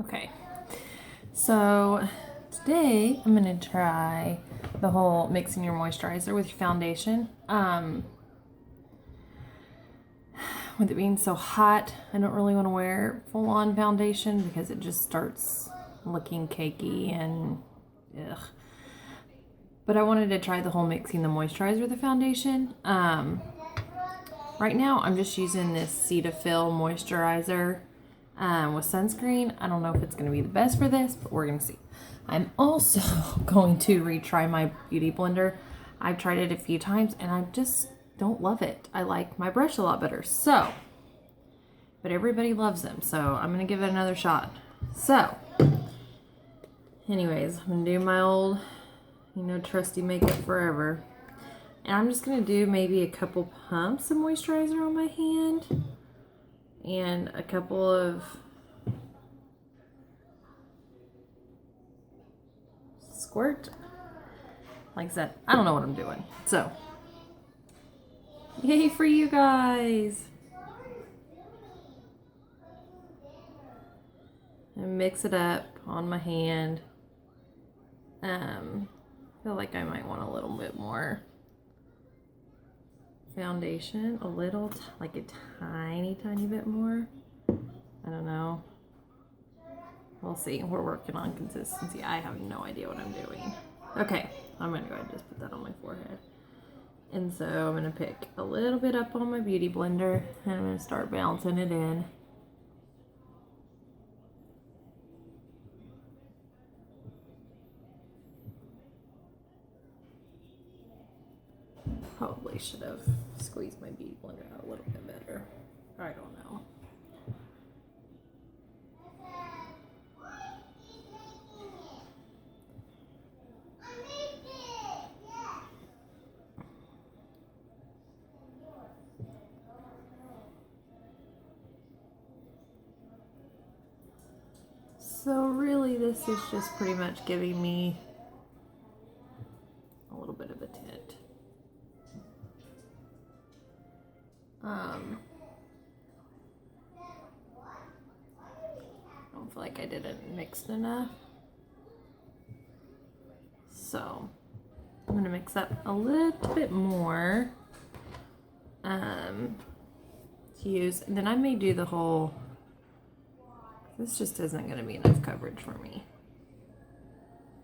Okay, so today I'm going to try the whole mixing your moisturizer with your foundation. With it being so hot, I don't really want to wear full-on foundation because it just starts looking cakey and ugh. But I wanted to try the whole mixing the moisturizer with the foundation. Right now I'm just using this Cetaphil moisturizer with sunscreen. I don't know if it's going to be the best for this, but we're going to see. I'm also going to retry my beauty blender. I've tried it a few times and I just don't love it. I like my brush a lot better. So, but everybody loves them, so I'm going to give it another shot. So, anyways, I'm going to do my old, trusty Makeup Forever. And I'm just going to do maybe a couple pumps of moisturizer on my hand. And a couple of squirt. Like I said, I don't know what I'm doing. So, yay for you guys. And mix it up on my hand. I feel like I might want a little bit more foundation, like a tiny bit more. I don't know. We'll see. We're working on consistency. I have no idea what I'm doing. Okay, I'm gonna go ahead and just put that on my forehead. And so I'm gonna pick a little bit up on my beauty blender and I'm gonna start bouncing it in. Probably should have squeezed my beauty blender out a little bit better. I don't know. So really this is just pretty much giving me a little bit of a tint. I don't feel like I did it mixed enough. So I'm gonna mix up a little bit more to use, and then I may do the whole, this just isn't gonna be enough coverage for me.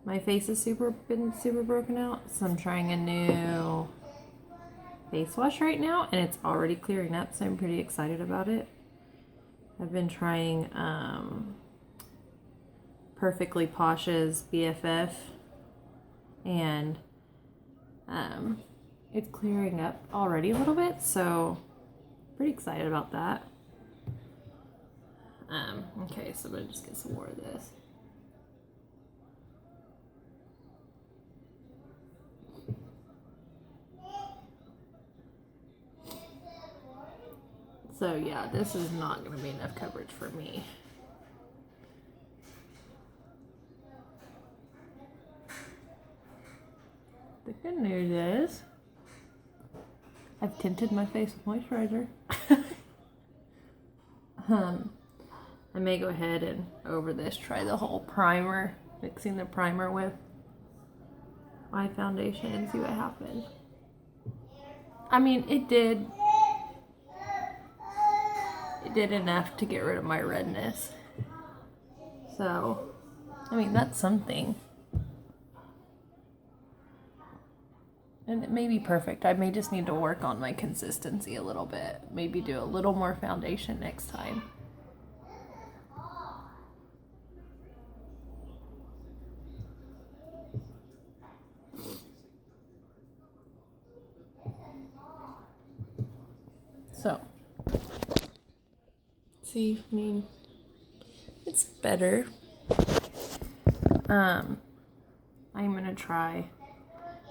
My face has been super broken out, so I'm trying a new face wash right now, and it's already clearing up, so I'm pretty excited about it. I've been trying Perfectly Posh's BFF, and it's clearing up already a little bit, so pretty excited about that. Okay, so I'm gonna just get some more of this. So yeah, this is not gonna be enough coverage for me. The good news is I've tinted my face with moisturizer. I may go ahead and over this try the whole primer, mixing the primer with my foundation and see what happens. I mean, it did enough to get rid of my redness. So, I mean, that's something. And it may be perfect. I may just need to work on my consistency a little bit. Maybe do a little more foundation next time. So, see, I mean, it's better. I'm gonna try.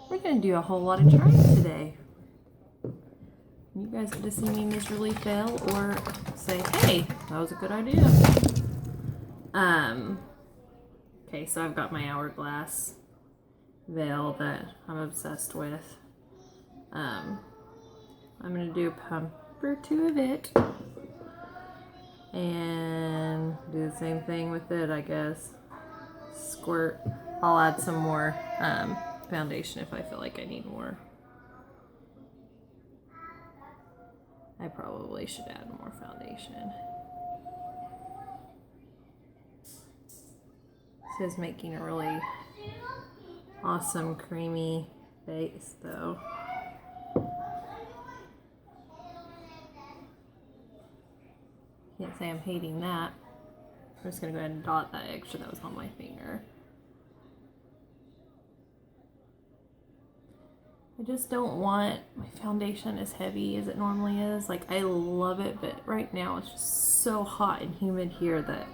We're gonna do a whole lot of trying today. You guys get to see me miserably fail or say, hey, that was a good idea. Okay, so I've got my hourglass veil that I'm obsessed with. I'm gonna do a pump or two of it. And do the same thing with it, I guess. Squirt. I'll add some more foundation if I feel like I need more. I probably should add more foundation. This is making a really awesome creamy base though. Can't say I'm hating that. I'm just gonna go ahead and dot that extra that was on my finger. I just don't want my foundation as heavy as it normally is. Like, I love it, but right now it's just so hot and humid here that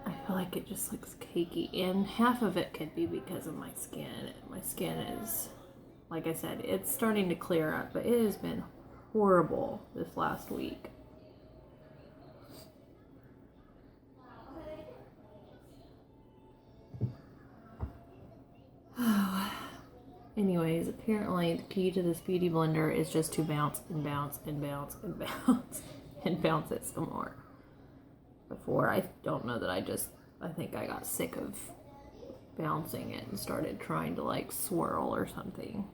I feel like it just looks cakey. And half of it could be because of my skin. My skin is, like I said, it's starting to clear up, but it has been horrible this last week. Anyways, apparently the key to this beauty blender is just to bounce and bounce and bounce and bounce and bounce it some more. Before, I don't know that I think I got sick of bouncing it and started trying to like swirl or something.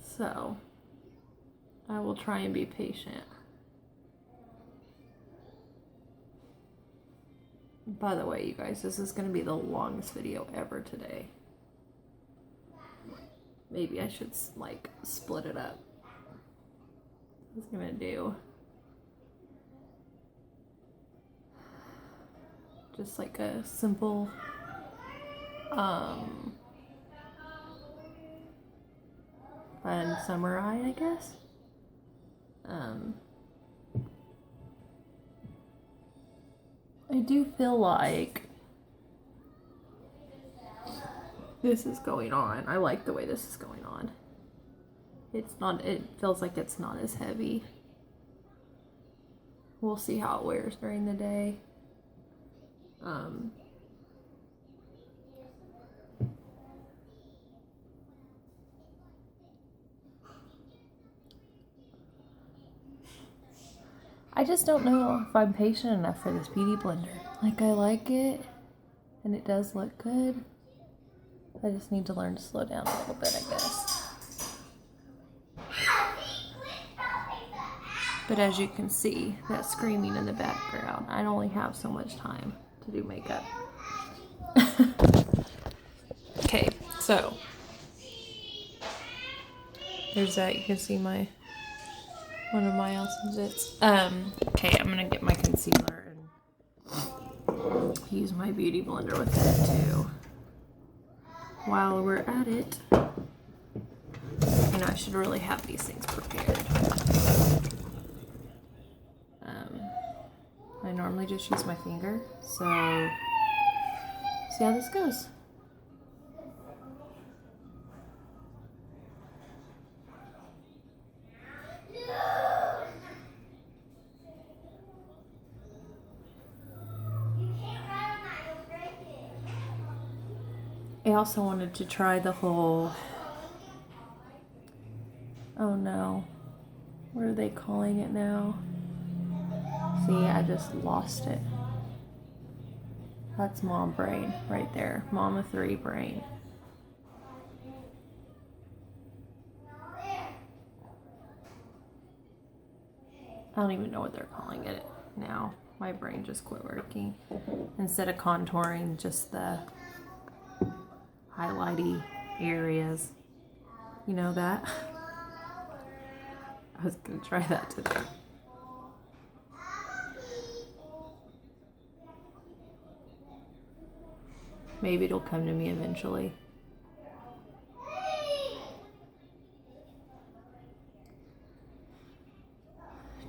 So, I will try and be patient. By the way, you guys, this is going to be the longest video ever today. Maybe I should like split it up. I was gonna do just like a simple fun summer eye, I guess. I do feel like this is going on. I like the way this is going on. It feels like it's not as heavy. We'll see how it wears during the day. I just don't know if I'm patient enough for this beauty blender. Like, I like it, and it does look good. I just need to learn to slow down a little bit, I guess. But as you can see, that screaming in the background, I only have so much time to do makeup. Okay, so there's that. You can see one of my awesome bits. Okay, I'm gonna get my concealer and use my beauty blender with it too. While we're at it, I should really have these things prepared. I normally just use my finger, so see how this goes. I also wanted to try the whole, oh no, what are they calling it now? See, I just lost it. That's mom brain right there. Mama 3 brain. I don't even know what they're calling it now. My brain just quit working. Instead of contouring, just the highlighty areas. You know that? I was gonna try that today. Maybe it'll come to me eventually.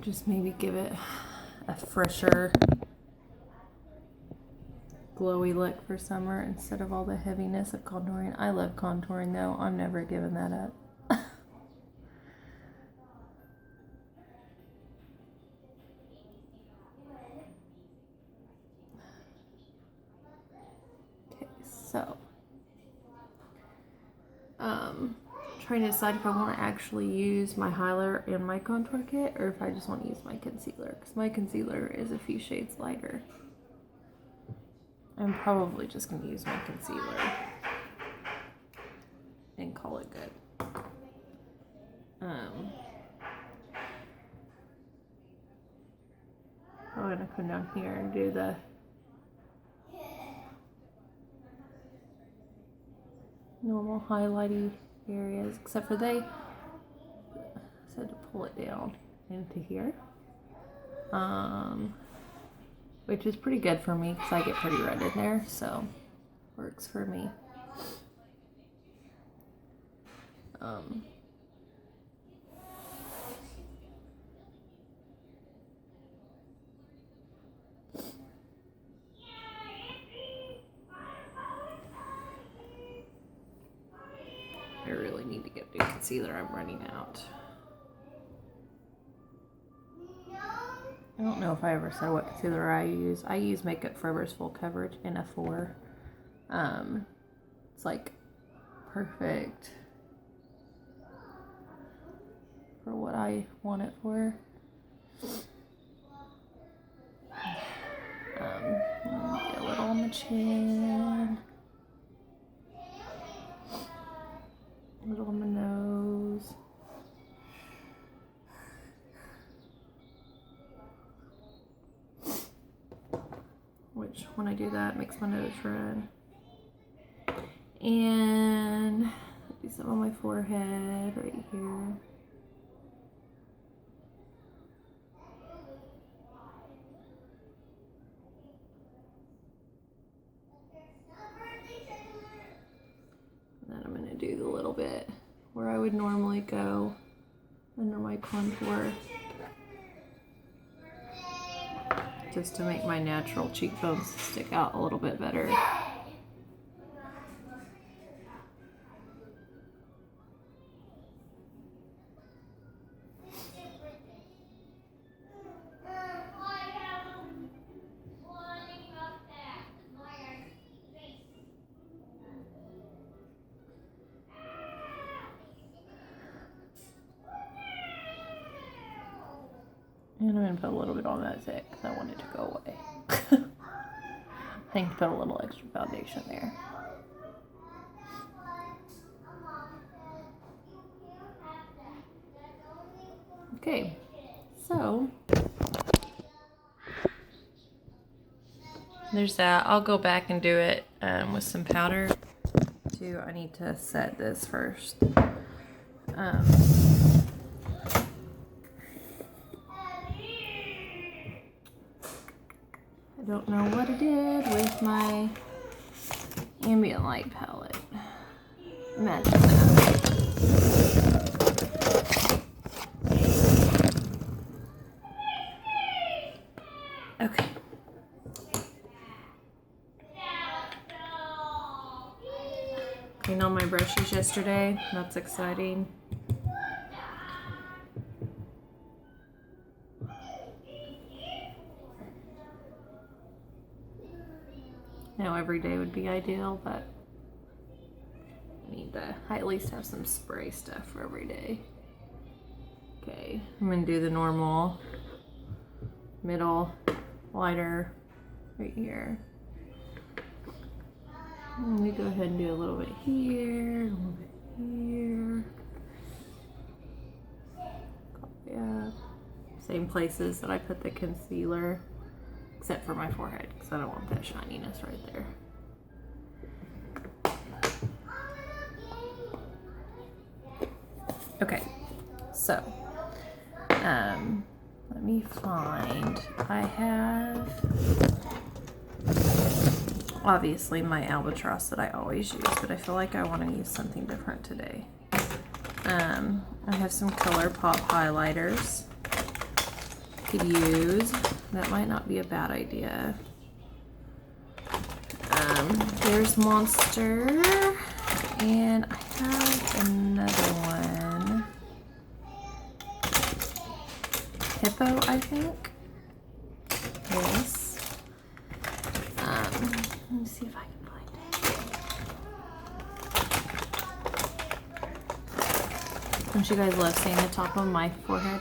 Just maybe give it a fresher, glowy look for summer instead of all the heaviness of contouring. I love contouring though. I'm never giving that up. Okay, so trying to decide if I want to actually use my highlighter and my contour kit, or if I just want to use my concealer, because my concealer is a few shades lighter. I'm probably just going to use my concealer and call it good. I'm going to come down here and do the normal highlighty areas, except for they said to pull it down into here, which is pretty good for me because I get pretty red in there, so works for me. I really need to get new concealer. I'm running out. I don't know if I ever said what concealer I use. I use Makeup Forever's Full Coverage in a 4. It's like perfect for what I want it for. Get a little on the chin, a little on the nose. Which, when I do that, makes my nose red. And do some on my forehead right here. And then I'm going to do the little bit where I would normally go under my contour, just to make my natural cheekbones stick out a little bit better. And I'm going to put a little bit on that zit because I want it to go away. I think put a little extra foundation there. Okay, so there's that. I'll go back and do it with some powder too. I need to set this first. I don't know what I did with my ambient light palette. Imagine that. Okay. Cleaned all my brushes yesterday. That's exciting. Now every day would be ideal, but I need to at least have some spray stuff for every day. Okay, I'm gonna do the normal middle lighter right here. Let me go ahead and do a little bit here, a little bit here. Yeah, same places that I put the concealer, except for my forehead, because I don't want that shininess right there. Okay, so let me find, I have obviously my Albatross that I always use, but I feel like I want to use something different today. I have some ColourPop highlighters could use. That might not be a bad idea. There's Monster, and I have another one. Hippo, I think. This. Let me see if I can find Don't you guys love seeing the top of my forehead?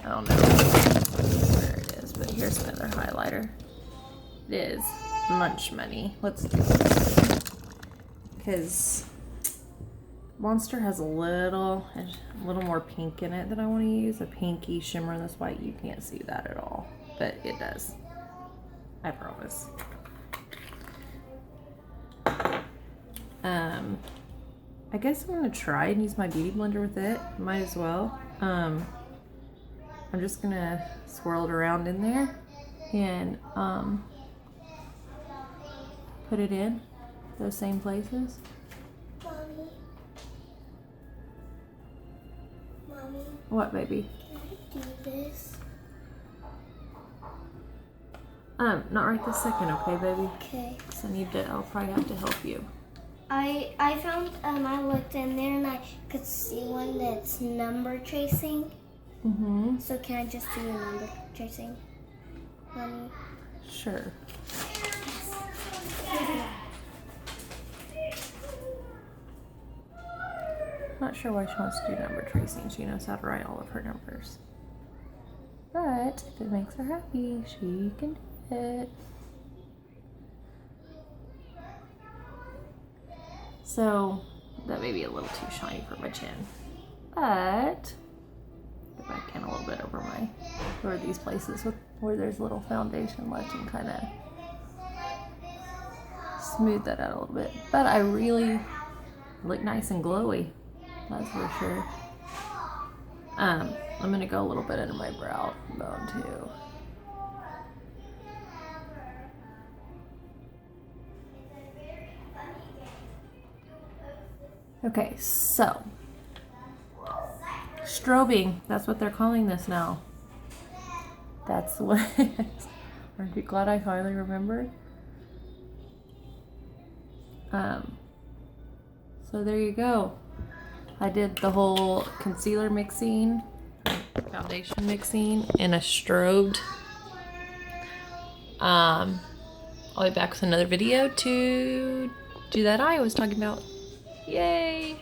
I don't know where it is, but here's another highlighter. It is Munch Money. Let's do this. Because Monster has a little more pink in it that I want to use. A pinky shimmer in this white. You can't see that at all, but it does. I promise. I guess I'm gonna try and use my beauty blender with it. Might as well. I'm just gonna swirl it around in there and put it in those same places. Mommy. What, baby? Can I do this? Not right this second, okay, baby? Okay. So I'll probably have to help you. I found, I looked in there and I could see one that's number tracing. Mm-hmm. So can I just do the number tracing? Mommy? Sure. Not sure why she wants to do number tracing. She knows how to write all of her numbers. But if it makes her happy, she can do it. So that may be a little too shiny for my chin. But go back in a little bit over these places where there's little foundation left and kind of smooth that out a little bit. But I really look nice and glowy. That's for sure. I'm gonna go a little bit into my brow bone too. Okay, so strobing, that's what they're calling this now. That's what it is. Aren't you glad I finally remembered? So there you go. I did the whole concealer mixing, foundation mixing, and a strobed. I'll be back with another video to do that eye I was talking about. Yay!